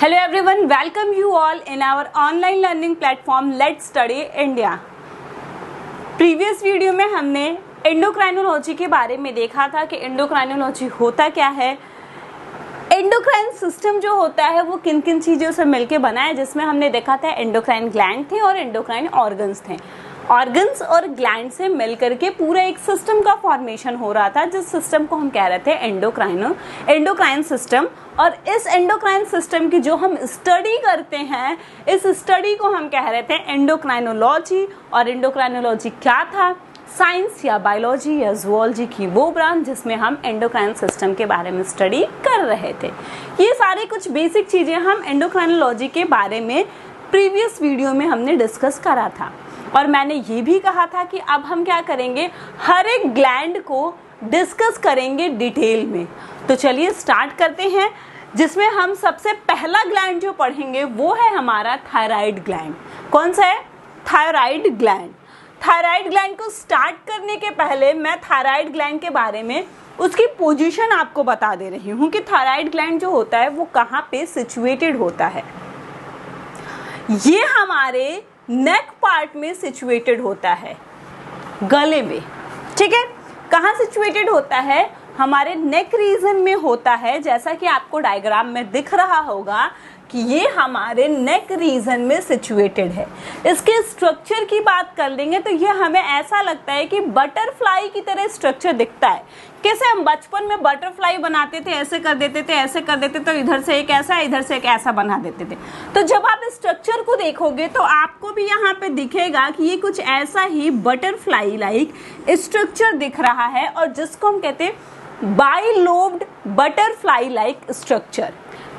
Hello everyone, welcome you all in our online learning platform Let's Study India। Previous video में हमने endocrinology के बारे में देखा था कि एंडोक्राइनोलॉजी होता क्या है, एंडोक्राइन सिस्टम जो होता है वो किन किन चीज़ों से मिलके बना है, जिसमें हमने देखा था एंडोक्राइन ग्लैंड थे और एंडोक्राइन ऑर्गन्स थे। ऑर्गन्स और ग्लैंड से मिलकर के पूरा एक सिस्टम का फॉर्मेशन हो रहा था, जिस सिस्टम को हम कह रहे थे एंडोक्राइन सिस्टम। और इस एंडोक्राइन सिस्टम की जो हम स्टडी करते हैं, इस स्टडी को हम कह रहे थे एंडोक्राइनोलॉजी। और एंडोक्राइनोलॉजी क्या था? साइंस या बायोलॉजी या जूलॉजी की वो ब्रांच जिसमें हम एंडोक्राइन सिस्टम के बारे में स्टडी कर रहे थे। ये सारे कुछ बेसिक चीज़ें हम एंडोक्राइनोलॉजी के बारे में प्रीवियस वीडियो में हमने डिस्कस करा था। और मैंने ये भी कहा था कि अब हम क्या करेंगे, हर एक ग्लैंड को डिस्कस करेंगे डिटेल में। तो चलिए स्टार्ट करते हैं, जिसमें हम सबसे पहला ग्लैंड जो पढ़ेंगे वो है हमारा थायराइड ग्लैंड। कौन सा है? Thyroid gland. थायराइड ग्लैंड को स्टार्ट करने के पहले मैं थायराइड ग्लैंड के बारे में उसकी पोजीशन आपको बता दे रही हूँ कि थायराइड ग्लैंड जो होता है वो कहाँ पे सिचुएटेड होता है। ये हमारे नेक पार्ट में सिचुएटेड होता है, गले में। ठीक है, कहाँ सिचुएटेड होता है? हमारे नेक रीजन में होता है, जैसा कि आपको डायग्राम में दिख रहा होगा कि ये हमारे नेक रीजन में सिचुएटेड है। इसके स्ट्रक्चर की बात कर लेंगे तो ये हमें ऐसा लगता है कि बटरफ्लाई की तरह स्ट्रक्चर दिखता है। कैसे हम बचपन में बटरफ्लाई बनाते थे, ऐसे कर देते थे, ऐसे कर देते, तो इधर से एक ऐसा, इधर से एक ऐसा बना देते थे। तो जब आप इस स्ट्रक्चर को देखोगे तो आपको भी यहाँ पे दिखेगा कि ये कुछ ऐसा ही बटरफ्लाई लाइक स्ट्रक्चर दिख रहा है, और जिसको हम कहते हैं बाइलोब्ड बटरफ्लाई लाइक स्ट्रक्चर।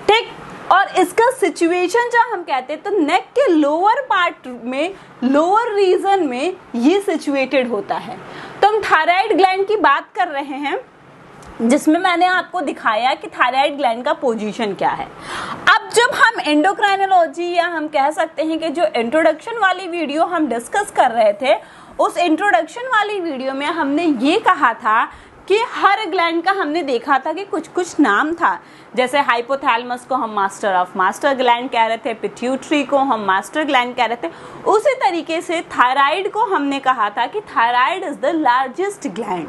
ठीक, और इसका सिचुएशन जो हम कहते हैं तो नेक के लोअर पार्ट में, लोअर रीजन में ये सिचुएटेड होता है। तो हम थायराइड ग्लैंड की बात कर रहे हैं, जिसमें मैंने आपको दिखाया कि थायराइड ग्लैंड का पोजीशन क्या है। अब जब हम एंडोक्राइनोलॉजी या हम कह सकते हैं कि जो इंट्रोडक्शन वाली वीडियो हम डिस्कस कर रहे थे, उस इंट्रोडक्शन वाली वीडियो में हमने ये कहा था कि हर ग्लैंड का हमने देखा था कि कुछ कुछ नाम था। जैसे हाइपोथैलेमस को हम मास्टर ग्लैंड कह रहे थे, पिट्यूटरी को हम मास्टर ग्लैंड कह रहे थे। उसी तरीके से थायराइड को हमने कहा था कि thyroid is the largest gland.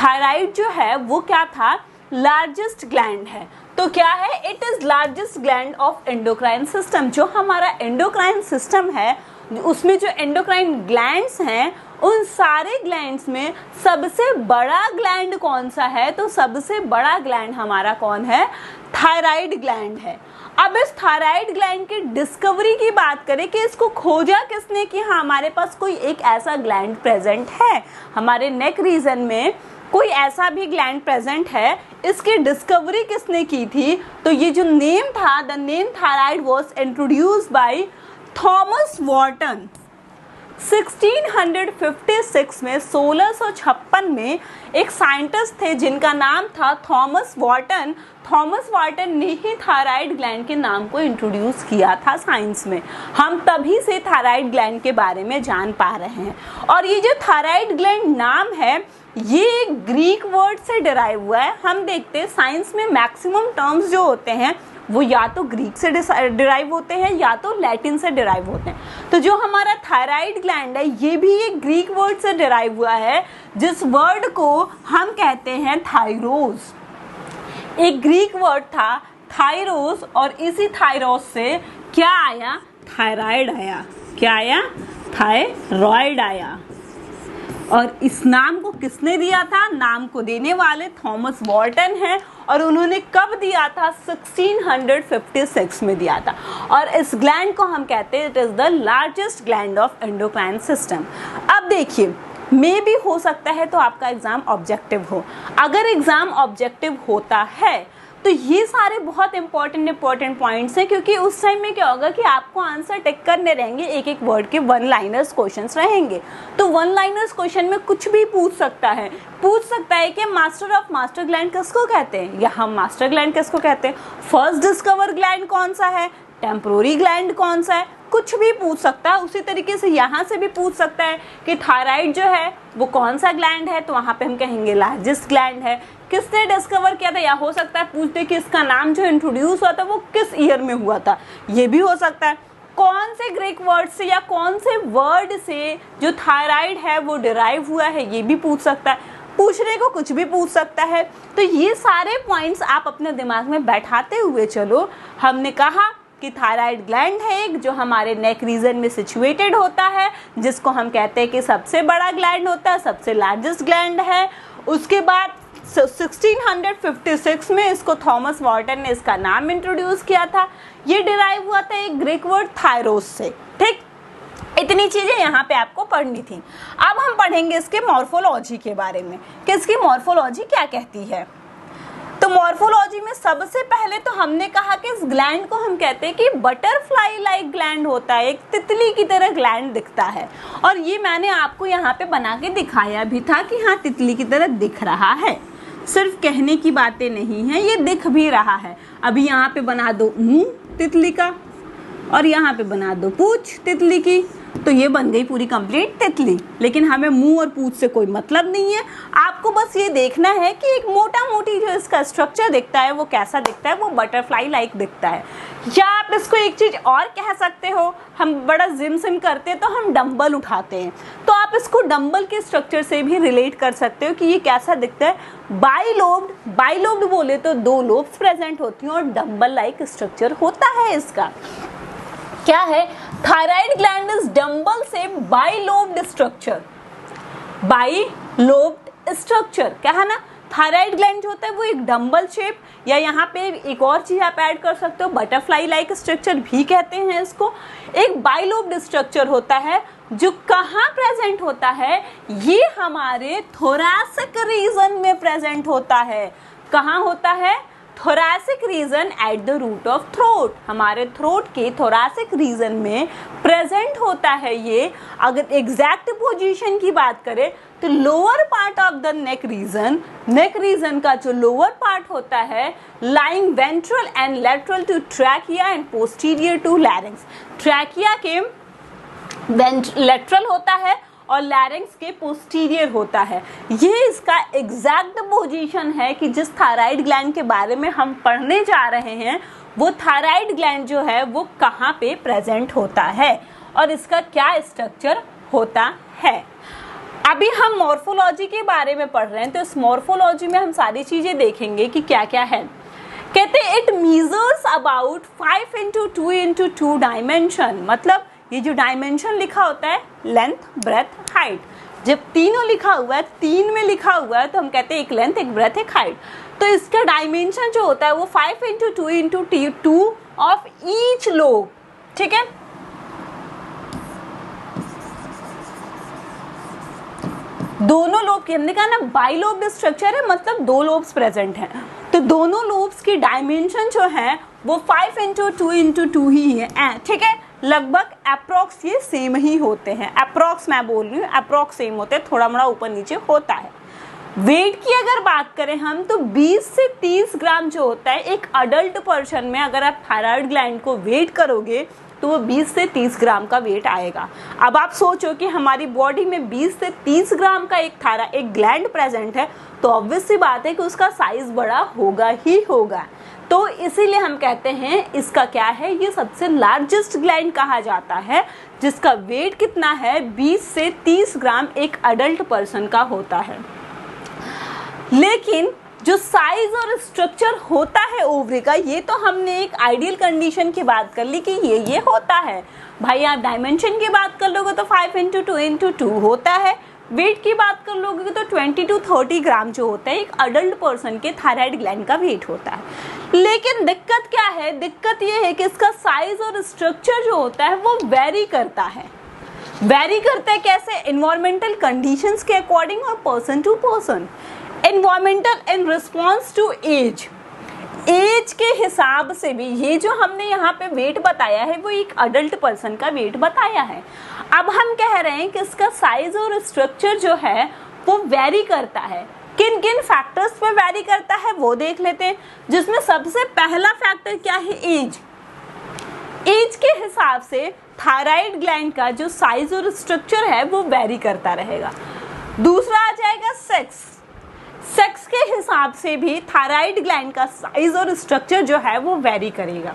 Thyroid जो है वो क्या था? लार्जेस्ट ग्लैंड है। तो क्या है? It is largest gland of endocrine system. जो हमारा एंडोक्राइन सिस्टम है उसमें जो एंडोक्राइन ग्लैंड्स हैं, उन सारे ग्लैंड्स में सबसे बड़ा ग्लैंड कौन सा है? तो सबसे बड़ा ग्लैंड हमारा कौन है? थायराइड ग्लैंड है। अब इस थायराइड ग्लैंड की डिस्कवरी की बात करें कि इसको खोजा किसने कि हाँ हमारे पास कोई एक ऐसा ग्लैंड प्रेजेंट है, हमारे नेक रीजन में कोई ऐसा भी ग्लैंड प्रेजेंट है, इसकी डिस्कवरी किसने की थी? तो ये जो नेम था, the name thyroid was introduced by Thomas Wharton. 1656 में 1656 में एक साइंटिस्ट थे जिनका नाम था थॉमस वॉर्टन। थॉमस वॉर्टन ने ही थायराइड ग्लैंड के नाम को इंट्रोड्यूस किया था साइंस में। हम तभी से थायराइड ग्लैंड के बारे में जान पा रहे हैं। और ये जो थायराइड ग्लैंड नाम है ये एक ग्रीक वर्ड से डिराइव हुआ है। हम देखते हैं साइंस में मैक्सिमम टर्म्स जो होते हैं वो या तो ग्रीक से डिराइव होते हैं या तो लैटिन से डिराइव होते हैं। तो जो हमारा थायराइड ग्लैंड है ये भी एक ग्रीक वर्ड से डिराइव हुआ है, जिस वर्ड को हम कहते हैं थायरोस। एक ग्रीक वर्ड था थायरोस, और इसी थायरोस से क्या आया? थायराइड आया। क्या आया? थायराइड आया। और इस नाम को किसने दिया था? नाम को देने वाले थॉमस वॉर्टन हैं, और उन्होंने कब दिया था? 1656 में दिया था। और इस ग्लैंड को हम कहते हैं it is the largest gland of endocrine system. अब देखिए, मे भी हो सकता है तो आपका एग्जाम ऑब्जेक्टिव हो। अगर एग्जाम ऑब्जेक्टिव होता है तो ये सारे बहुत इंपॉर्टेंट पॉइंट्स हैं, क्योंकि उस टाइम में क्या होगा कि आपको आंसर टिक करने रहेंगे, एक एक वर्ड के वन लाइनर्स क्वेश्चंस रहेंगे। तो वन लाइनर्स क्वेश्चन में कुछ भी पूछ सकता है कि मास्टर ऑफ मास्टर ग्लैंड किसको कहते हैं, या हम मास्टर ग्लैंड किसको कहते हैं, फर्स्ट डिस्कवर ग्लैंड कौन सा है, टेम्पोररी ग्लैंड कौन सा है, कुछ भी पूछ सकता है। उसी तरीके से यहाँ से भी पूछ सकता है कि थायराइड जो है वो कौन सा ग्लैंड है, तो वहाँ पे हम कहेंगे लार्जेस्ट ग्लैंड है। किसने डिस्कवर किया था, या हो सकता है पूछ दे कि इसका नाम जो इंट्रोड्यूस हुआ था वो किस ईयर में हुआ था, ये भी हो सकता है। कौन से ग्रीक वर्ड से या कौन से वर्ड से जो थायराइड है वो डिराइव हुआ है, ये भी पूछ सकता है। पूछने को कुछ भी पूछ सकता है। तो ये सारे पॉइंट्स आप अपने दिमाग में बैठाते हुए चलो। हमने कहा कि थायराइड ग्लैंड है एक, जो हमारे नेक रीजन में सिचुएटेड होता है, जिसको हम कहते हैं कि सबसे बड़ा ग्लैंड होता है, सबसे लार्जेस्ट ग्लैंड है। उसके बाद 1656 में इसको थॉमस वॉल्टन ने इसका नाम इंट्रोड्यूस किया था। ये डिराइव हुआ था एक ग्रीक वर्ड थायरोस से। ठीक, इतनी चीजें यहाँ पे आपको पढ़नी थी। अब हम पढ़ेंगे इसके मॉर्फोलॉजी के बारे में कि इसकी मॉर्फोलॉजी क्या कहती है। तो मॉर्फोलॉजी में सबसे पहले तो हमने कहा कि इस ग्लैंड को हम कहते हैं कि बटरफ्लाई लाइक ग्लैंड होता है, एक तितली की तरह ग्लैंड दिखता है। और ये मैंने आपको यहाँ पे बना के दिखाया भी था कि हाँ तितली की तरह दिख रहा है, सिर्फ कहने की बातें नहीं है, ये दिख भी रहा है। अभी यहाँ पे बना दो मुंह तितली का और यहाँ पे बना दो पूंछ तितली की, तो ये बन गई पूरी कंप्लीट तितली। लेकिन हमें मुंह और पूंछ से कोई मतलब नहीं है, आपको बस ये देखना है कि एक मोटा मोटी जो इसका स्ट्रक्चर दिखता है वो कैसा दिखता है, वो बटरफ्लाई लाइक दिखता है। या आप इसको एक चीज और कह सकते हो, हम बड़ा जिम सिम करते हैं तो हम डंबल उठाते हैं, तो आप इसको डंबल के स्ट्रक्चर से भी रिलेट कर सकते हो कि ये कैसा दिखता है। बाइलोब्ड बोले तो 2 लोब्स प्रेजेंट होती हैं और डंबल लाइक स्ट्रक्चर होता है इसका। क्या है, थायराइड ग्लैंड इज डंबल से बाइलोब्ड स्ट्रक्चर। बाइलोब्ड स्ट्रक्चर क्या है ना, थायराइड ग्लैंड जो होता है वो एक डंबल शेप, या यहाँ पे एक और चीज आप ऐड कर सकते हो, बटरफ्लाई लाइक स्ट्रक्चर भी कहते हैं इसको। एक बाइलोब्ड स्ट्रक्चर होता है जो कहाँ प्रेजेंट होता है, ये हमारे थोरैसिक रीजन में प्रेजेंट होता है। कहाँ होता है, thoracic region at the root of throat, हमारे थ्रोट के थोरैसिक रीजन में प्रेजेंट होता है ये। अगर एग्जैक्ट पोजीशन की बात करें तो lower part of the neck region का जो लोअर पार्ट होता है, lying ventral and lateral to trachea and posterior to larynx. Trachea के लेटरल होता है और लैरिंक्स के पोस्टीरियर होता है। ये इसका एग्जैक्ट पोजीशन है कि जिस थायराइड ग्लैंड के बारे में हम पढ़ने जा रहे हैं, वो थायराइड ग्लैंड जो है वो कहाँ पे प्रेजेंट होता है और इसका क्या स्ट्रक्चर होता है। अभी हम मॉर्फोलॉजी के बारे में पढ़ रहे हैं, तो इस मॉर्फोलॉजी में हम सारी चीजें देखेंगे कि क्या क्या है। कहते हैं it measures about 5 into 2 into 2 dimension. मतलब ये जो डायमेंशन लिखा होता है, लेंथ, ब्रेथ, हाइट, जब तीनों लिखा हुआ है, 3 में लिखा हुआ है, तो हम कहते हैं एक लेंथ, एक ब्रेथ, एक हाइट। तो इसका डायमेंशन जो होता है वो 5 into 2 into 2 of each lobe. ठीक है, दोनों लोब की, हमने कहा ना बाइलोब्ड स्ट्रक्चर है, मतलब 2 लोब्स प्रेजेंट हैं, तो दोनों लोब्स की डायमेंशन जो है वो 5 into 2 into 2 ही है। ठीक है, लगभग अप्रॉक्स ये सेम ही होते हैं। अप्रॉक्स मैं बोल रही हूँ, अप्रॉक्स सेम होते हैं, थोड़ा मोड़ा ऊपर नीचे होता है। वेट की अगर बात करें हम, तो 20 से 30 ग्राम जो होता है एक अडल्ट पर्सन में, अगर आप थायराइड ग्लैंड को वेट करोगे तो वो 20 से 30 ग्राम का वेट आएगा। अब आप सोचो कि हमारी बॉडी में 20 से 30 ग्राम का एक ग्लैंड प्रेजेंट है, तो ऑब्वियस सी बात है कि उसका साइज बड़ा होगा ही होगा। तो इसीलिए हम कहते हैं इसका क्या है, ये सबसे लार्जेस्ट ग्लैंड कहा जाता है, जिसका वेट कितना है, 20 से 30 ग्राम एक अडल्ट पर्सन का होता है। लेकिन जो साइज और स्ट्रक्चर होता है ओवरी का, ये तो हमने एक आइडियल कंडीशन की बात कर ली कि ये होता है। भाई आप डायमेंशन की बात कर लोगे तो 5 into 2 into 2 होता है। वेट की बात कर लोगे तो 20 to 30 ग्राम जो होता है एक अडल्ट पर्सन के थायराइड ग्लैंड का वेट होता है। लेकिन दिक्कत क्या है, दिक्कत ये है कि इसका साइज और स्ट्रक्चर जो होता है वो वेरी करता है। वेरी करता है कैसे, एनवायरमेंटल कंडीशंस के अकॉर्डिंग और person to person. Environmental in response to age, age के हिसाब से भी ये जो हमने यहाँ पे वेट बताया है वो एक अडल्ट पर्सन का वेट बताया है। अब हम कह रहे हैं कि इसका साइज और स्ट्रक्चर जो है वो वेरी करता है। किन किन फैक्टर्स पे वेरी करता है वो देख लेते हैं, जिसमें सबसे पहला फैक्टर क्या है, एज। एज के हिसाब से थायराइड ग्लैंड का जो साइज और स्ट्रक्चर है वो वेरी करता रहेगा। दूसरा आ जाएगा सेक्स। सेक्स के हिसाब से भी थायराइड ग्लैंड का साइज और स्ट्रक्चर जो है वो वेरी करेगा।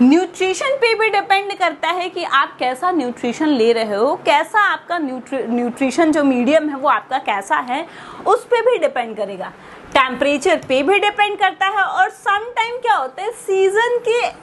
न्यूट्रिशन पे भी डिपेंड करता है कि आप कैसा न्यूट्रिशन ले रहे हो, कैसा आपका न्यूट्रिशन जो मीडियम है वो आपका कैसा है, उस पे भी डिपेंड करेगा। टेम्परेचर पे भी डिपेंड करता है और सम टाइम क्या होता है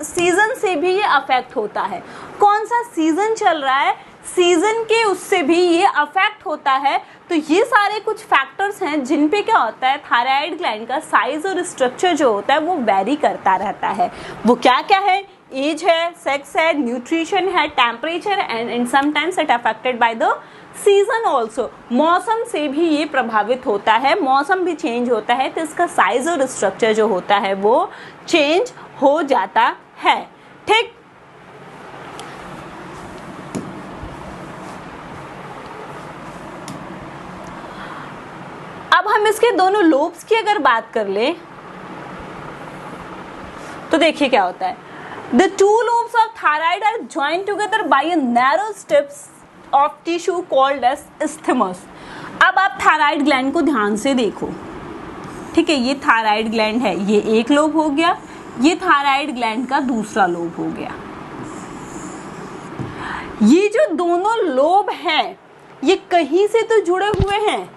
सीजन से भी ये अफेक्ट होता है। कौन सा सीजन चल रहा है, सीजन के उससे भी ये अफेक्ट होता है। तो ये सारे कुछ फैक्टर्स हैं जिन पे क्या होता है थायराइड ग्लैंड का साइज और स्ट्रक्चर जो होता है वो वेरी करता रहता है। वो क्या क्या है, एज है, सेक्स है, न्यूट्रिशन है, temperature and sometimes it affected by the season also. मौसम से भी ये प्रभावित होता है, मौसम भी चेंज होता है तो इसका साइज और स्ट्रक्चर जो होता है वो चेंज हो जाता है। ठीक, अब हम इसके दोनों लोब्स की अगर बात कर ले तो देखिए क्या होता है। The two lobes of thyroid are joined together by a narrow strips of tissue called as isthmus। अब आप थायराइड ग्लैंड को ध्यान से देखो, ठीक है, ये थायराइड ग्लैंड है, ये एक लोब हो गया, ये थायराइड ग्लैंड का दूसरा लोब हो गया। ये जो दोनों लोब हैं ये कहीं से तो जुड़े हुए हैं,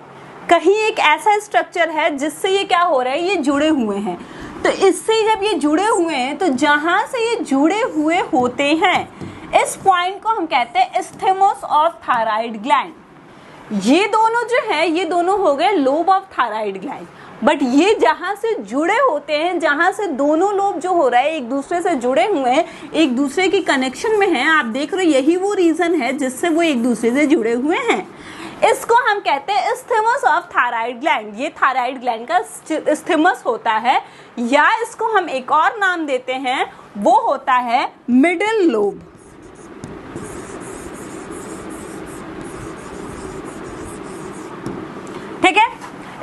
कहीं एक ऐसा स्ट्रक्चर है जिससे ये क्या हो रहा है, ये जुड़े हुए हैं। तो इससे जब ये जुड़े हुए हैं तो जहां से ये जुड़े हुए होते हैं इस पॉइंट को हम कहते हैं isthmus ऑफ थायराइड ग्लैंड। ये दोनों जो है ये दोनों हो गए lobe of thyroid gland. But ये जहां से जुड़े होते हैं, जहां से दोनों लोब जो हो रहा है एक दूसरे से जुड़े हुए हैं, एक दूसरे की कनेक्शन में हैं, आप देख रहे हो यही वो रीजन है जिससे वो एक दूसरे से जुड़े हुए हैं। इसको हम कहते हैं isthmus ऑफ थायराइड ग्लैंड। ये थायराइड ग्लैंड का isthmus होता है, या इसको हम एक और नाम देते हैं, वो होता है मिडिल लोब। ठीक है,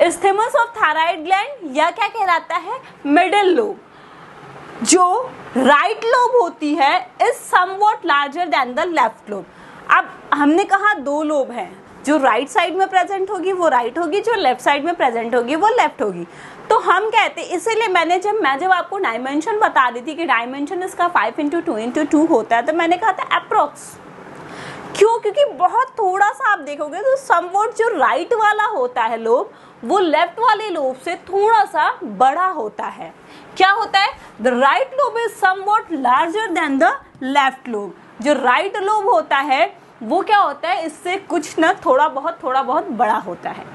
isthmus ऑफ थायराइड ग्लैंड या क्या कहलाता है, मिडिल लोब। जो राइट लोब होती है is somewhat larger than the left lobe. अब हमने कहा दो लोब हैं, जो राइट साइड में प्रेजेंट होगी वो राइट होगी, जो लेफ्ट साइड में प्रेजेंट होगी वो लेफ्ट होगी। तो हम कहते हैं, इसीलिए मैं जब आपको डायमेंशन बता दी थी कि डायमेंशन इसका 5x2x2 होता है, तो मैंने कहा था अप्रोक्स। क्यों? क्योंकि बहुत थोड़ा सा आप देखोगे तो समवॉट जो राइट वाला होता है लोब वो लेफ्ट वाले लोब से थोड़ा सा बड़ा होता है। क्या होता है, the right lobe is somewhat larger than the left lobe. जो राइट लोब होता है वो क्या होता है, इससे कुछ न थोड़ा बहुत बड़ा होता है।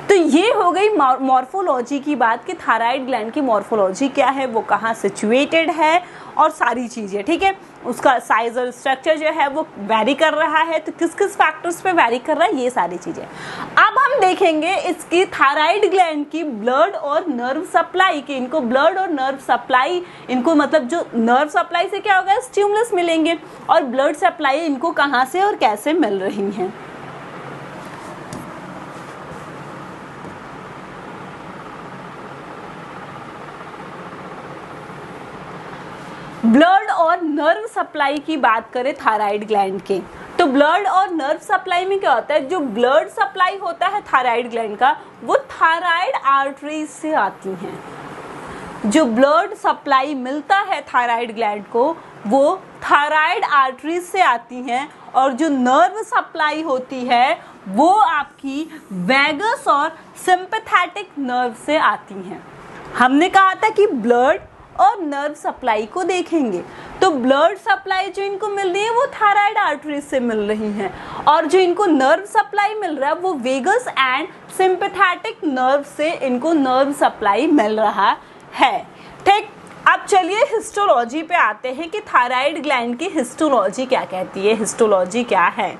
तो ये हो गई मॉर्फोलॉजी की बात कि थायराइड ग्लैंड की मॉर्फोलॉजी क्या है, वो कहाँ सिचुएटेड है और सारी चीज़ें। ठीक है, उसका साइज और स्ट्रक्चर जो है वो वैरी कर रहा है, तो किस किस फैक्टर्स पे वैरी कर रहा है, ये सारी चीज़ें। अब हम देखेंगे इसकी थायराइड ग्लैंड की ब्लड और नर्व सप्लाई की। इनको ब्लड और नर्व सप्लाई, इनको मतलब जो नर्व सप्लाई से क्या होगा, स्टिमुलस मिलेंगे, और ब्लड सप्लाई इनको कहाँ से और कैसे मिल रही हैं। ब्लड और नर्व सप्लाई की बात करें थायराइड ग्लैंड के, तो ब्लड और नर्व सप्लाई में क्या होता है, जो ब्लड सप्लाई होता है थायराइड ग्लैंड का वो थायराइड आर्टरीज से आती हैं। जो ब्लड सप्लाई मिलता है थायराइड ग्लैंड को वो थायराइड आर्टरीज से आती हैं, और जो नर्व सप्लाई होती है वो आपकी वैगस और सिंपैथेटिक नर्व से आती हैं। हमने कहा था कि ब्लड और नर्व सप्लाई को देखेंगे तो ब्लड सप्लाई जो इनको मिल रही है वो थायराइड आर्टरीज से मिल रही है, और जो इनको नर्व सप्लाई मिल रहा है वो वेगस एंड सिंपैथेटिक नर्व से इनको नर्व सप्लाई मिल रहा है। ठीक, अब चलिए हिस्टोलॉजी पे आते हैं कि थायराइड ग्लैंड की हिस्टोलॉजी क्या कहती है, हिस्टोलॉजी क्या है।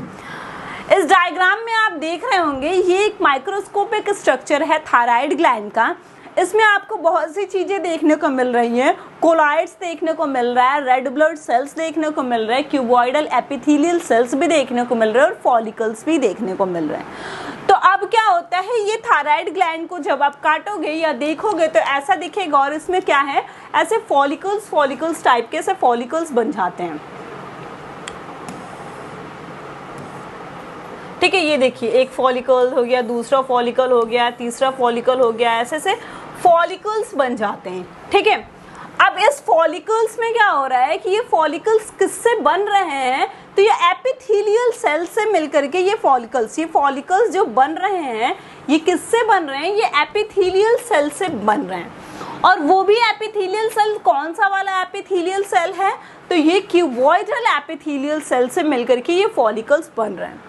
इस डायग्राम में आप देख रहे होंगे ये एक माइक्रोस्कोपिक स्ट्रक्चर है थायराइड ग्लैंड का। इसमें आपको बहुत सी चीज़ें देखने को मिल रही हैं, कोलाइड्स देखने को मिल रहा है, रेड ब्लड सेल्स देखने को मिल रहे हैं, क्यूबॉइडल एपिथेलियल सेल्स भी देखने को मिल रहे हैं, और फॉलिकल्स भी देखने को मिल रहे हैं। तो अब क्या होता है, ये थायराइड ग्लैंड को जब आप काटोगे या देखोगे तो ऐसा दिखेगा, और इसमें क्या है, ऐसे फॉलिकल्स टाइप के ऐसे फॉलिकल्स बन जाते हैं। ठीक है, ये देखिए एक फॉलिकल हो गया, दूसरा फॉलिकल हो गया, तीसरा फॉलिकल हो गया, ऐसे से फॉलिकल्स बन जाते हैं। ठीक है, अब इस फॉलिकल्स में क्या हो रहा है कि ये फॉलिकल्स किससे बन रहे हैं, तो ये एपिथेलियल सेल से मिलकर के ये फॉलिकल्स जो बन रहे हैं ये किससे बन रहे हैं, ये एपिथेलियल सेल से बन रहे हैं। और वो भी एपिथेलियल सेल कौन सा वाला एपिथेलियल सेल है, तो ये क्यूबॉइडल एपिथेलियल सेल से मिलकर के ये फॉलिकल्स बन रहे हैं।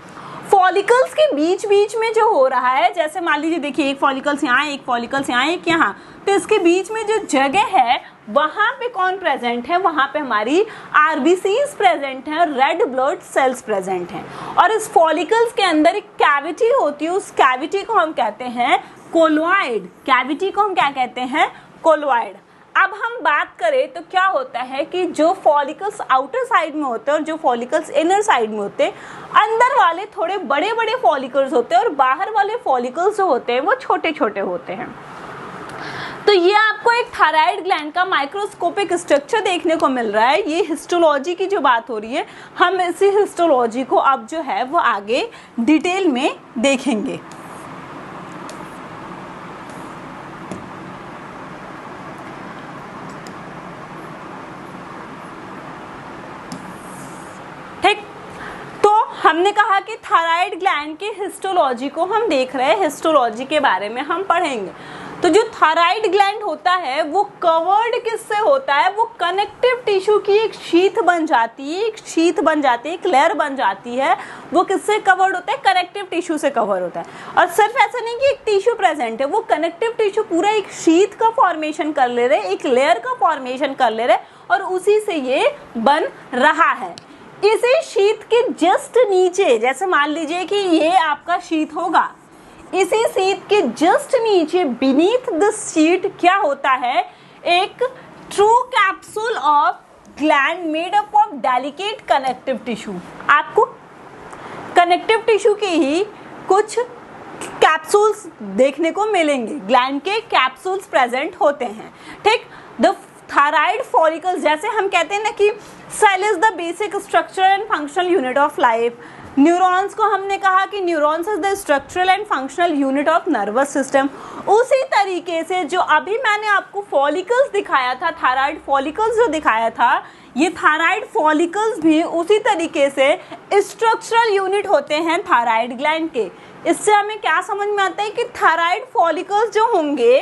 फॉलिकल्स के बीच बीच में जो हो रहा है, जैसे मान लीजिए देखिए एक फॉलिकल्स यहाँ, एक फॉलिकल्स यहाँ, एक यहाँ, तो इसके बीच में जो जगह है वहां पे कौन प्रेजेंट है, वहां पे हमारी आरबीसीज प्रेजेंट है, रेड ब्लड सेल्स प्रेजेंट हैं। और इस फॉलिकल्स के अंदर एक कैविटी होती है, उस कैविटी को हम कहते हैं कोलॉइड। कैविटी को हम क्या कहते हैं, कोलॉइड। अब हम बात करें तो क्या होता है कि जो फॉलिकल्स आउटर साइड में होते हैं और जो फॉलिकल्स इनर साइड में होते हैं, अंदर वाले थोड़े बड़े बड़े फॉलिकल्स होते हैं और बाहर वाले फॉलिकल्स जो होते हैं वो छोटे छोटे होते हैं। तो ये आपको एक थायराइड ग्लैंड का माइक्रोस्कोपिक स्ट्रक्चर देखने को मिल रहा है। ये हिस्टोलॉजी की जो बात हो रही है, हम इसी हिस्टोलॉजी को अब जो है वो आगे डिटेल में देखेंगे। ठीक, तो हमने कहा कि थायराइड ग्लैंड की हिस्टोलॉजी को हम देख रहे हैं, हिस्टोलॉजी के बारे में हम पढ़ेंगे। तो जो थायराइड ग्लैंड होता है वो कवर्ड किससे होता है, वो कनेक्टिव टिश्यू की एक शीथ बन जाती है, एक लेयर बन जाती है। वो किससे कवर्ड होता है, कनेक्टिव टिश्यू से कवर होता है। और सिर्फ ऐसा नहीं कि एक टिश्यू प्रेजेंट है, वो कनेक्टिव टिश्यू पूरा एक शीथ का फॉर्मेशन कर ले रहे, एक लेयर का फॉर्मेशन कर ले रहे, और उसी से ये बन रहा है। इसी शीथ के जस्ट नीचे, जैसे मान लीजिए कि ये आपका शीथ होगा, इसी शीट के जस्ट नीचे बीनीथ द शीट क्या होता है, एक true capsule of gland made up of delicate connective tissue. आपको कनेक्टिव टिश्यू के ही कुछ कैप्सूल्स देखने को मिलेंगे, ग्लैंड के कैप्सूल्स प्रेजेंट होते हैं। ठीक, द थायराइड फॉलिकल्स, जैसे हम कहते हैं ना कि cell is the basic structure and functional unit of life. Neurons को हमने कहा कि neurons is the structural and functional unit of nervous system. उसी तरीके से जो अभी मैंने आपको फॉलिकल्स दिखाया था, थायराइड फॉलिकल्स जो दिखाया था, ये थायराइड फॉलिकल्स भी उसी तरीके से स्ट्रक्चरल यूनिट होते हैं थायराइड ग्लैंड के। इससे हमें क्या समझ में आता है कि थायराइड फॉलिकल्स जो होंगे,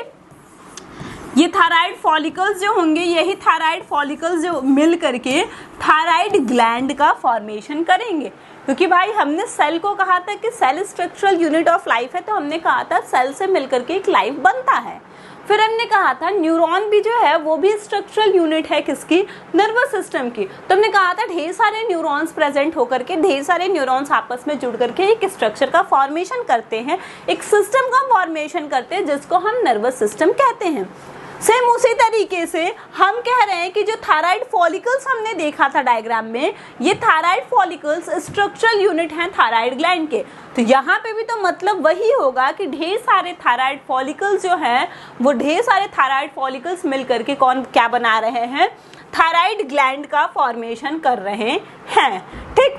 ये थायराइड फॉलिकल्स जो होंगे, यही थायराइड फॉलिकल्स जो मिल करके थायराइड ग्लैंड का फॉर्मेशन करेंगे। क्योंकि भाई हमने सेल को कहा था कि cell structural unit of life है, तो हमने कहा था सेल से मिलकर के एक लाइफ बनता है। फिर हमने कहा था न्यूरॉन भी जो है वो भी स्ट्रक्चरल यूनिट है किसकी, नर्वस सिस्टम की। तो हमने कहा था ढेर सारे न्यूरॉन्स प्रेजेंट होकर के, ढेर सारे न्यूरॉन्स आपस में जुड़ करके एक स्ट्रक्चर का फॉर्मेशन करते हैं, एक सिस्टम का फॉर्मेशन करते हैं जिसको हम नर्वस सिस्टम कहते हैं। सेम उसी तरीके से हम कह रहे हैं कि जो थायराइड फॉलिकल्स हमने देखा था डायग्राम में, ये थायराइड फॉलिकल्स स्ट्रक्चरल यूनिट हैं थायराइड ग्लैंड के। तो यहाँ पे भी तो मतलब वही होगा कि ढेर सारे थायराइड फॉलिकल्स जो हैं, वो ढेर सारे थायराइड फॉलिकल्स मिलकर के कौन क्या बना रहे हैं, थायराइड ग्लैंड का फॉर्मेशन कर रहे हैं। ठीक,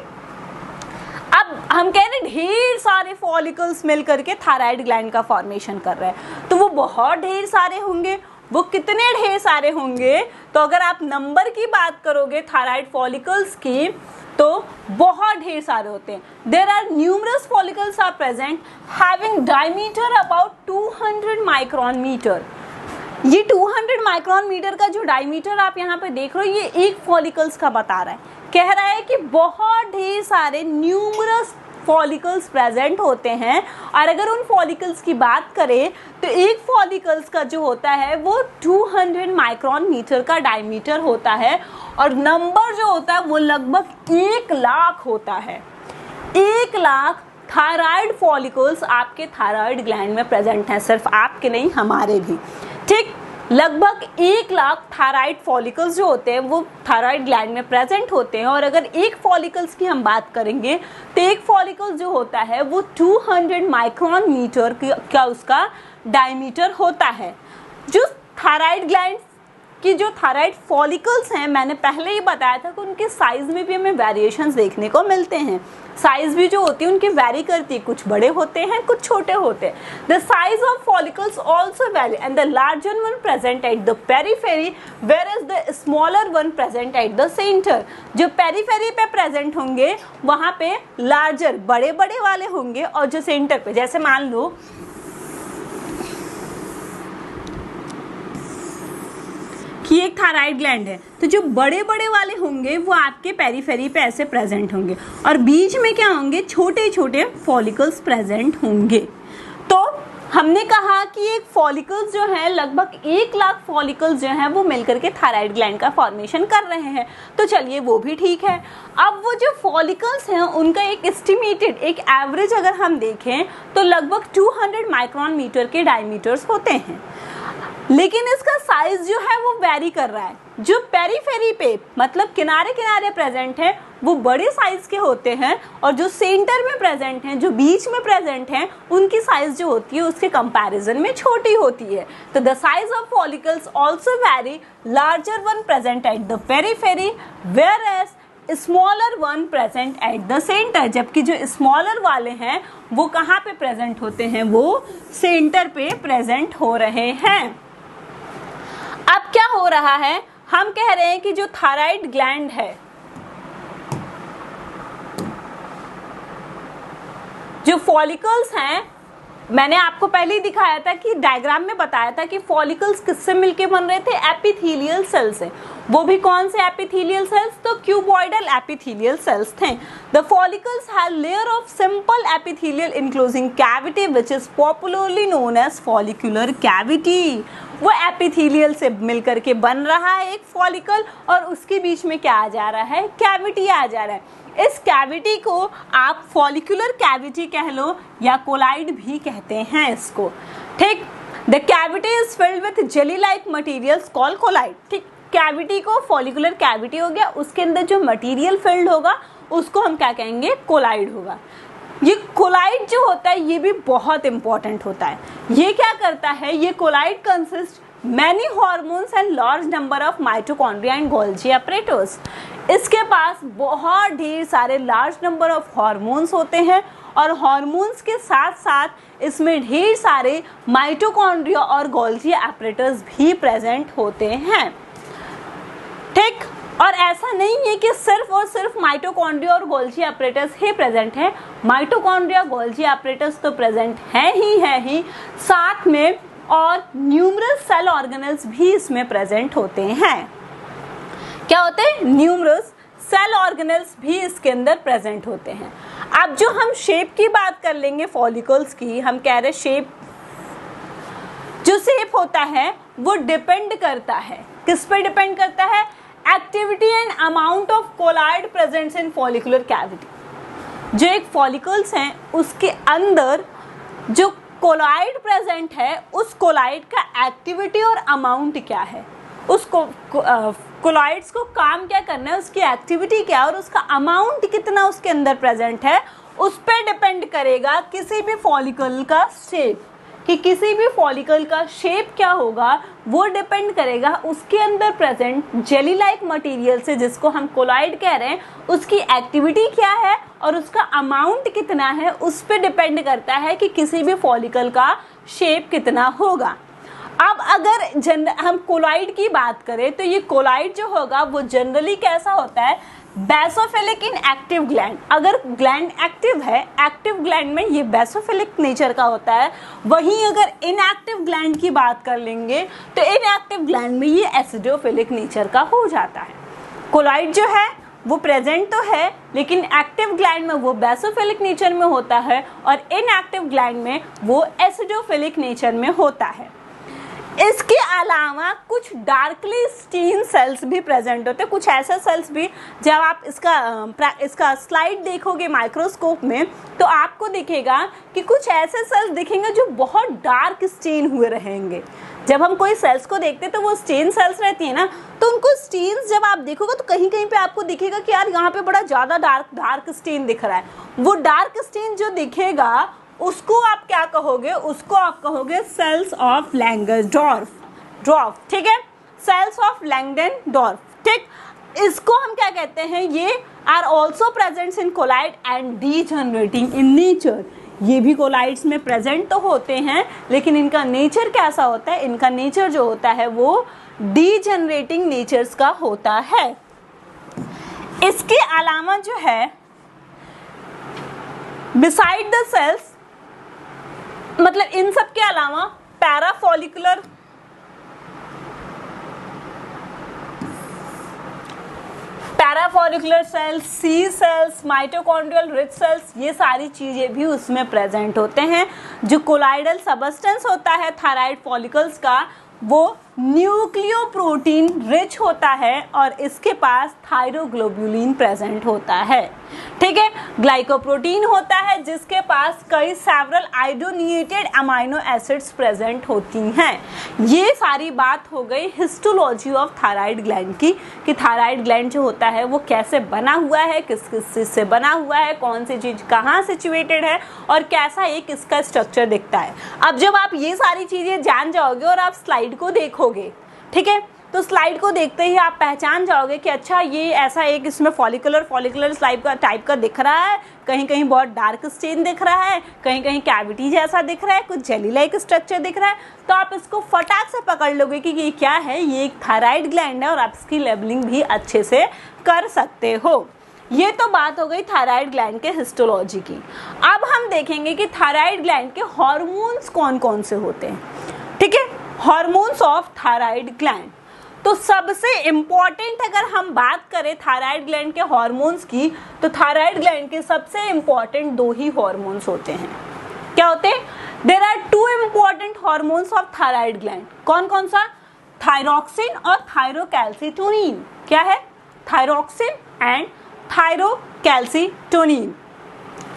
अब हम कह रहे हैं ढेर सारे फॉलिकल्स मिलकर के थायराइड ग्लैंड का फॉर्मेशन कर रहे हैं, तो वो बहुत ढेर सारे होंगे। वो कितने ढेर सारे होंगे, तो अगर आप नंबर की बात करोगे थायराइड फॉलिकल्स की, तो बहुत ढेर सारे होते हैं। There are numerous follicles are present having diameter about 200 micron meter. ये 200 माइक्रोन मीटर का जो डायमीटर आप यहाँ पे देख रहे हो, ये एक फॉलिकल्स का बता रहा है। कह रहा है कि बहुत ढेर सारे न्यूमरस फॉलिकल्स प्रेजेंट होते हैं। और अगर उन फॉलिकल्स की बात करें तो एक फॉलिकल्स का जो होता है वो 200 माइक्रोन मीटर का डायमीटर होता है, और नंबर जो होता है वो लगभग 1 लाख होता है। 1 लाख थायराइड फॉलिकल्स आपके थायराइड ग्लैंड में प्रेजेंट हैं, सिर्फ आपके नहीं हमारे भी। ठीक, लगभग 1 लाख थायराइड फॉलिकल्स जो होते हैं वो थायराइड ग्लैंड में प्रेजेंट होते हैं। और अगर एक फॉलिकल्स की हम बात करेंगे तो एक फॉलिकल जो होता है वो 200 माइक्रोन मीटर का उसका डायमीटर होता है। जो थायराइड ग्लैंड कि जो थायराइड फॉलिकल्स हैं, मैंने पहले ही बताया था कि उनके साइज में भी हमें वेरिएशंस देखने को मिलते हैं। साइज भी जो होती है उनकी वेरी करती है, कुछ बड़े होते हैं कुछ छोटे होते हैं। The size of follicles also vary and the larger one present at the periphery whereas the smaller one present at the centre. जो पेरिफेरी पे प्रेजेंट होंगे वहां पे लार्जर बड़े बड़े वाले होंगे, और जो सेंटर पे, जैसे मान लो कि एक थायराइड ग्लैंड है, तो जो बड़े बड़े वाले होंगे वो आपके पेरिफेरी पे ऐसे प्रेजेंट होंगे, और बीच में क्या होंगे, छोटे छोटे फॉलिकल्स प्रेजेंट होंगे। तो हमने कहा कि एक फॉलिकल्स जो है, लगभग 1 लाख फॉलिकल्स जो हैं वो मिलकर के थायराइड ग्लैंड का फॉर्मेशन कर रहे हैं। तो चलिए वो भी ठीक है। अब वो जो फॉलिकल्स हैं उनका एक एस्टिमेटेड, एक एवरेज अगर हम देखें तो लगभग 200 माइक्रोन मीटर के डायमीटर्स होते हैं, लेकिन इसका साइज जो है वो वेरी कर रहा है। जो पेरिफेरी पे मतलब किनारे किनारे प्रेजेंट है वो बड़े साइज के होते हैं, और जो सेंटर में प्रेजेंट हैं, जो बीच में प्रेजेंट हैं, उनकी साइज जो होती है उसके कंपैरिजन में छोटी होती है। तो the size of follicles also vary, larger one present at the periphery whereas smaller one present at the centre. जबकि जो स्मॉलर वाले हैं वो कहाँ पे प्रेजेंट होते हैं, वो सेंटर पे प्रेजेंट हो रहे हैं। अब क्या हो रहा है, हम कह रहे हैं कि जो थायराइड ग्लैंड है, जो फॉलिकल्स हैं, मैंने आपको पहले ही दिखाया था कि डायग्राम में बताया था कि फॉलिकल्स किससे मिलके बन रहे थे, एपिथेलियल सेल से। वो भी कौन से एपिथेलियल सेल्स, तो क्यूबॉइडल एपिथेलियल सेल्स थे। The follicles have layer of simple epithelial enclosing cavity which is popularly known as follicular cavity. वो एपिथेलियल से मिलकर के बन रहा है एक फॉलिकल, और उसके बीच में क्या आ जा रहा है, कैविटी आ जा रहा है। इस कैविटी को आप फॉलिकुलर कैविटी कह लो या कोलाइड भी कहते हैं इसको, ठीक। The cavity is filled with jelly like materials called colloid, ठीक। कैविटी को फॉलिकुलर कैविटी हो गया, उसके अंदर जो मटीरियल फिल्ड होगा उसको हम क्या कहेंगे, कोलाइड होगा। ये कोलाइड जो होता है ये भी बहुत इंपॉर्टेंट होता है। ये क्या करता है, ये colloid consist many hormones and large number of mitochondria and Golgi apparatus। इसके पास बहुत ढेर सारे लार्ज नंबर ऑफ हॉर्मोन्स होते हैं, और हॉर्मोन्स के साथ साथ इसमें ढेर सारे माइटोकॉन्ड्रिया और गोल्जी apparatus भी प्रेजेंट होते हैं, ठीक। और ऐसा नहीं है कि सिर्फ और सिर्फ माइटोकॉन्ड्रिया और गोल्जी apparatus ही प्रेजेंट है। माइटोकॉन्ड्रिया, गोल्जी apparatus तो प्रेजेंट है ही, साथ में और न्यूमरस सेल ऑर्गेनल्स भी इसमें प्रेजेंट होते हैं। क्या होते हैं, न्यूमरस सेल ऑर्गेनल्स भी इसके अंदर प्रेजेंट होते हैं। अब जो हम शेप की बात कर लेंगे फॉलिकल्स की, हम कह रहे शेप, जो शेप होता है वो डिपेंड करता है, किस पे डिपेंड करता है, activity and amount of colloid presents in follicular cavity. जो एक फॉलिकल्स हैं उसके अंदर जो कोलाइड प्रेजेंट है, उस कोलाइड का एक्टिविटी और अमाउंट क्या है, उसको कोलाइड्स को काम क्या करना है, उसकी एक्टिविटी क्या है और उसका अमाउंट कितना उसके अंदर प्रेजेंट है, उस पर डिपेंड करेगा किसी भी फॉलिकल का शेप। कि किसी भी फॉलिकल का शेप क्या होगा वो डिपेंड करेगा उसके अंदर प्रेजेंट जेली लाइक मटेरियल से, जिसको हम कोलाइड कह रहे हैं, उसकी एक्टिविटी क्या है और उसका अमाउंट कितना है, उस पर डिपेंड करता है कि किसी भी फॉलिकल का शेप कितना होगा। अब अगर हम कोलाइड की बात करें तो ये कोलाइड जो होगा वो जनरली कैसा होता है, बेसोफिलिक इन एक्टिव ग्लैंड। अगर ग्लैंड एक्टिव है, एक्टिव ग्लैंड में ये बेसोफिलिक नेचर का होता है। वहीं अगर इनएक्टिव ग्लैंड की बात कर लेंगे तो इनएक्टिव ग्लैंड में ये एसिडोफिलिक नेचर का हो जाता है। कोलाइड जो है वो प्रेजेंट तो है लेकिन एक्टिव ग्लैंड में वो बेसोफिलिक नेचर में होता है और इनएक्टिव ग्लैंड में वो एसिडोफिलिक नेचर में होता है। इसके अलावा कुछ डार्कली स्टीन सेल्स भी प्रेजेंट होते हैं, कुछ ऐसे सेल्स भी जब आप इसका स्लाइड देखोगे माइक्रोस्कोप में तो आपको दिखेगा कि कुछ ऐसे सेल्स दिखेंगे जो बहुत डार्क स्टेन हुए रहेंगे। जब हम कोई सेल्स को देखते हैं तो वो स्टेन सेल्स रहती है ना, तो उनको स्टेन्स जब आप देखोगे तो कहीं कहीं पे आपको दिखेगा कि यार यहाँ पे बड़ा ज़्यादा डार्क स्टेन दिख रहा है। वो डार्क स्टेन जो दिखेगा उसको आप क्या कहोगे, उसको आप कहोगे सेल्स ऑफ लैंगडॉर्फ, ठीक है, सेल्स ऑफ लैंगडॉर्फ, ठीक। इसको हम क्या कहते हैं, ये are also presents in colloid and degenerating in nature. ये भी कोलाइड्स में प्रेजेंट तो होते हैं लेकिन इनका नेचर कैसा होता है, इनका नेचर जो होता है वो डीजनरेटिंग नेचर्स का होता है। इसके अलावा जो है बिसाइड द सेल्स, मतलब इन सब के अलावा पैराफॉलिकुलर सेल्स, सी सेल्स, माइटोकॉन्ड्रियल रिच सेल्स, ये सारी चीजें भी उसमें प्रेजेंट होते हैं। जो कोलाइडल सबस्टेंस होता है थायराइड फॉलिकल्स का वो न्यूक्लियोप्रोटीन रिच होता है और इसके पास थायरोग्लोब्यूलिन प्रेजेंट होता है, ठीक है। ग्लाइकोप्रोटीन होता है जिसके पास कई several iodinated amino acids present होती हैं। ये सारी बात हो गई हिस्टोलॉजी ऑफ थायराइड ग्लैंड की, कि थायराइड ग्लैंड जो होता है वो कैसे बना हुआ है, किस किस चीज से बना हुआ है, कौन सी चीज कहाँ सिचुएटेड है और कैसा एक इसका स्ट्रक्चर दिखता है। अब जब आप ये सारी चीजें जान जाओगे और आप स्लाइड को देखोगे, ठीक है, तो स्लाइड को देखते ही आप पहचान जाओगे कि अच्छा ये ऐसा एक इसमें फॉलिकुलर टाइप का दिख रहा है, कहीं कहीं बहुत डार्क स्टेन दिख रहा है, कहीं कहीं कैविटी जैसा दिख रहा है, कुछ जेली लाइक स्ट्रक्चर दिख रहा है, तो आप इसको फटाक से पकड़ लोगे कि ये क्या है, ये एक थायराइड ग्लैंड है और आप इसकी लेबलिंग भी अच्छे से कर सकते हो। ये तो बात हो गई थायराइड ग्लैंड के हिस्टोलॉजी की। अब हम देखेंगे कि थायराइड ग्लैंड के हार्मोन्स कौन कौन से होते हैं, ठीक है, हार्मोन्स ऑफ थायराइड ग्लैंड। तो सबसे इंपॉर्टेंट अगर हम बात करें थायराइड ग्लैंड के हार्मोन्स की, तो थायराइड ग्लैंड के सबसे इंपॉर्टेंट दो ही हार्मोन्स होते हैं। क्या होते हैं? There are two important hormones of thyroid gland. कौन कौन सा? थायरोक्सिन और थायरोकैल्सिटोनिन। क्या है? Thyroxine and thyrocalcitonin.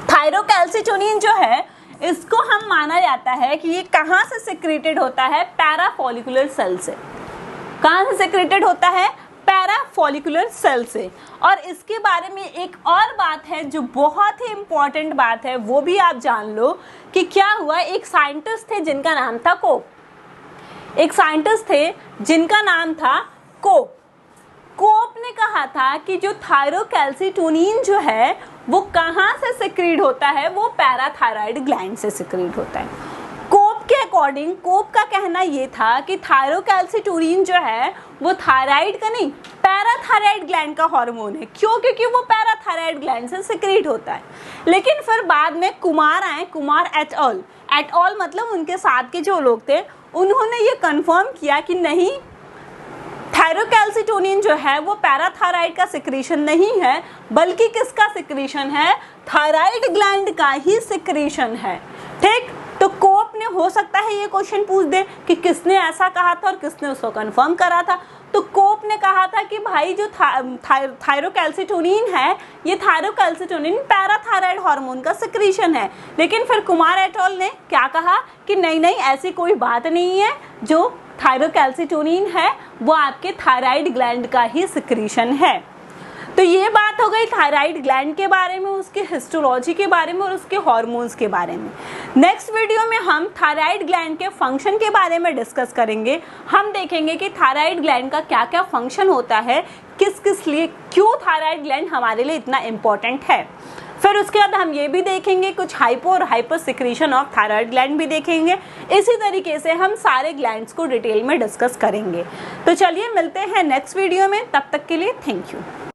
थायरोकैल्सिटोनिन जो है इसको हम माना जाता है कि ये कहाँ से सिक्रेटेड होता है? पैराफॉलिकुलर सेल से। कहाँ से सिक्रेटेड होता है? पैराफॉलिकुलर सेल से। और इसके बारे में एक और बात है जो बहुत ही इंपॉर्टेंट बात है, वो भी आप जान लो कि क्या हुआ, एक साइंटिस्ट थे जिनका नाम था कोप। एक साइंटिस्ट थे जिनका नाम था कोप। कोप ने कहा था कि जो थायरोकैल्सिटोनिन जो है वो कहाँ से सिक्रीट होता है? वो पैराथायराइड ग्लैंड से सिक्रीट होता है। कोप के अकॉर्डिंग, कोप का कहना ये था कि थायरोकैल्सिटोनिन जो है वो थायराइड का नहीं, पैराथायराइड ग्लैंड का हार्मोन है। क्यों? क्योंकि वो पैराथायराइड ग्लैंड से सिक्रीट होता है। लेकिन फिर बाद में कुमार आए, कुमार एट ऑल मतलब उनके साथ के जो लोग थे, उन्होंने ये कंफर्म किया कि नहीं, थायरोकैल्सिटोनिन जो है वो पैराथायराइड का सिक्रीशन नहीं है, बल्कि किसका सिक्रीशन है? थायराइड ग्लैंड का ही सिक्रीशन है। ठीक, तो कोप ने, हो सकता है ये क्वेश्चन पूछ दे कि किसने ऐसा कहा था और किसने उसको कंफर्म करा था। तो कोप ने कहा था कि भाई जो थायरोकैल्सिटोनिन है, ये थायरोकैल्सिटोनिन पैराथायराइड हार्मोन का सिक्रीशन है। लेकिन फिर कुमार एट ऑल ने क्या कहा कि नहीं नहीं, ऐसी कोई बात नहीं है, जो थायरोकैल्सिटोनिन है वो आपके थायराइड ग्लैंड का ही सिक्रीशन है। तो ये बात हो गई थायराइड ग्लैंड के बारे में, उसके हिस्टोलॉजी के बारे में और उसके हार्मोन्स के बारे में। नेक्स्ट वीडियो में हम थायराइड ग्लैंड के फंक्शन के बारे में डिस्कस करेंगे। हम देखेंगे कि थायराइड ग्लैंड का क्या क्या फंक्शन होता है, किस किस लिए, क्यों थायराइड ग्लैंड हमारे लिए इतना इम्पोर्टेंट है। फिर उसके बाद हम ये भी देखेंगे कुछ हाइपो और hyper secretion of thyroid gland भी देखेंगे। इसी तरीके से हम सारे ग्लैंड्स को डिटेल में डिस्कस करेंगे। तो चलिए मिलते हैं नेक्स्ट वीडियो में, तब तक के लिए थैंक यू।